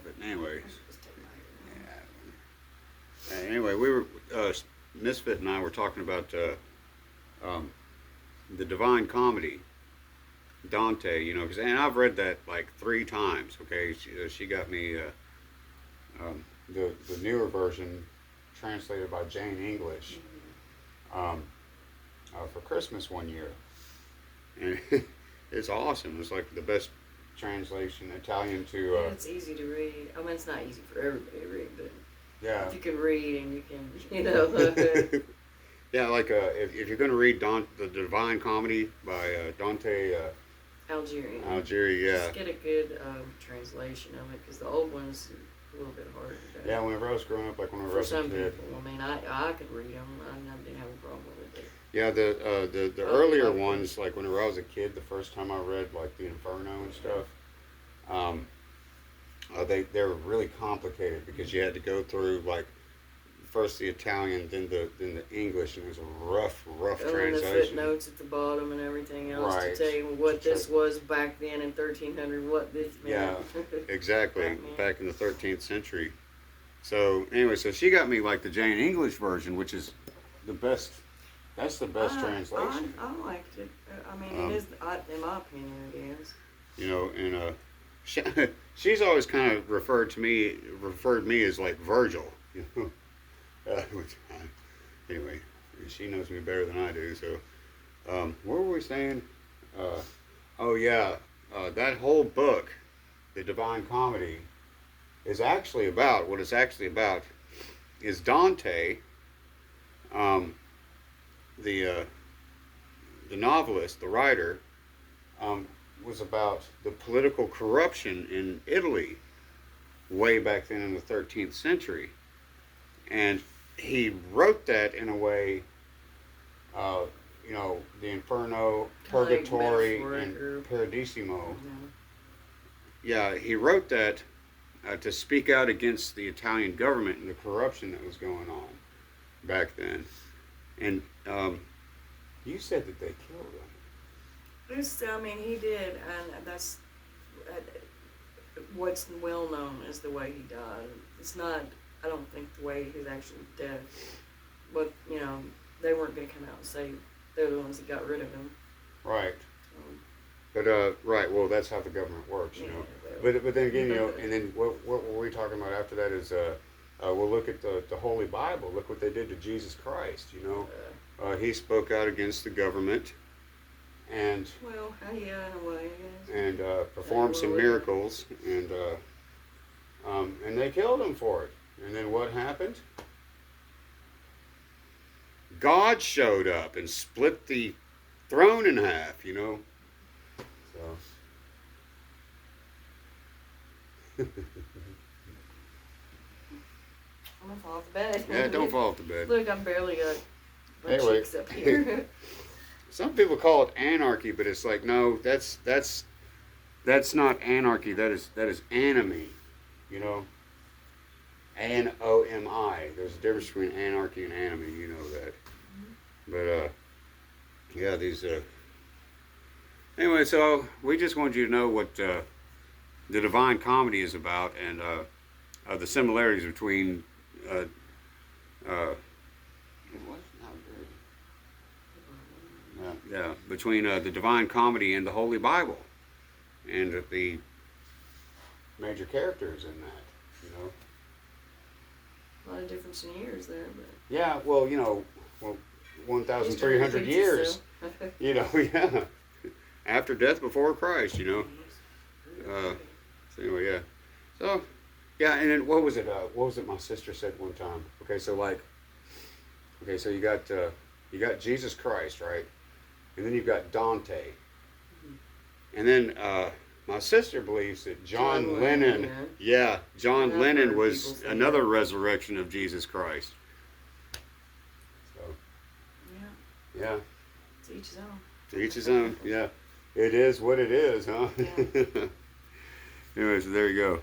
But anyways, yeah. Anyway, we were Misfit and I were talking about the Divine Comedy, Dante. You know, and I've read that like 3 times. Okay, she got me the newer version, translated by Jane English, for Christmas one year, and it's awesome. It's like the best translation, Italian to. Yeah, it's easy to read. I mean, it's not easy for everybody to read, but Yeah. if you can read and you can, you know. Yeah, like if you're going to read the Divine Comedy by Dante Algerian. Yeah. Just get a good translation of it, because the old one's a little bit harder to do. Yeah, whenever I was growing up, like whenever I was a kid. For some people, I mean, I could read them. I didn't have a problem with it. Yeah, the earlier ones, like whenever I was a kid, the first time I read like the Inferno and stuff, they were really complicated because you had to go through like first the Italian, then the English, and it was a rough translation. And the footnotes at the bottom and everything else Right. to tell you what this was back then in 1300, what this meant. Yeah, exactly, back in the 13th century. So anyway, so she got me like the Jane English version, which is the best. That's the best translation. I liked it. I mean, it is. In my opinion, it is. You know, and she's always kind of referred me as like Virgil. You know, anyway, she knows me better than I do. So, what were we saying? Oh yeah, that whole book, The Divine Comedy, is actually about what it's actually about. Is Dante, the novelist, the writer, was about the political corruption in Italy way back then in the 13th century. And he wrote that in a way, you know, the Inferno, Purgatory, and Paradisimo. Mm-hmm. Yeah, he wrote that to speak out against the Italian government and the corruption that was going on back then. And you said that they killed him. I mean, he did, and that's what's well known as the way he died. It's not, I don't think, the way his actual death. But, you know, they weren't going to come out and say they're the ones that got rid of him. Right. But right. Well, that's how the government works, you know. But then again, you know, and then what were we talking about after that is we'll look at the Holy Bible. Look what they did to Jesus Christ. You know, he spoke out against the government, and yeah, in a way, I guess. And performed some miracles, and they killed him for it. And then what happened? God showed up and split the throne in half. You know. So. I'm gonna fall off the bed. Yeah, don't fall off the bed. Look, I'm barely got my cheeks up here. Some people call it anarchy, but it's like, no, that's not anarchy. That is anomy, you know. Anomi. There's a difference between anarchy and anomy. You know that. Mm-hmm. But yeah, these. Anyway, so we just wanted you to know what the Divine Comedy is about, and the similarities between. Between the Divine Comedy and the Holy Bible, and the major characters in that, you know. A lot of difference in years there, but. Yeah, well, you know, 1,300 years. You know, yeah. After death, before Christ, you know. So anyway, yeah. So, yeah, and then what was it my sister said one time? Okay, so you got Jesus Christ, right? And then you've got Dante. And then my sister believes that John Lennon, John Lennon was another resurrection of Jesus Christ. So, yeah. To each his own. To each his own, yeah. It is what it is, huh? Yeah. Anyway, so there you go.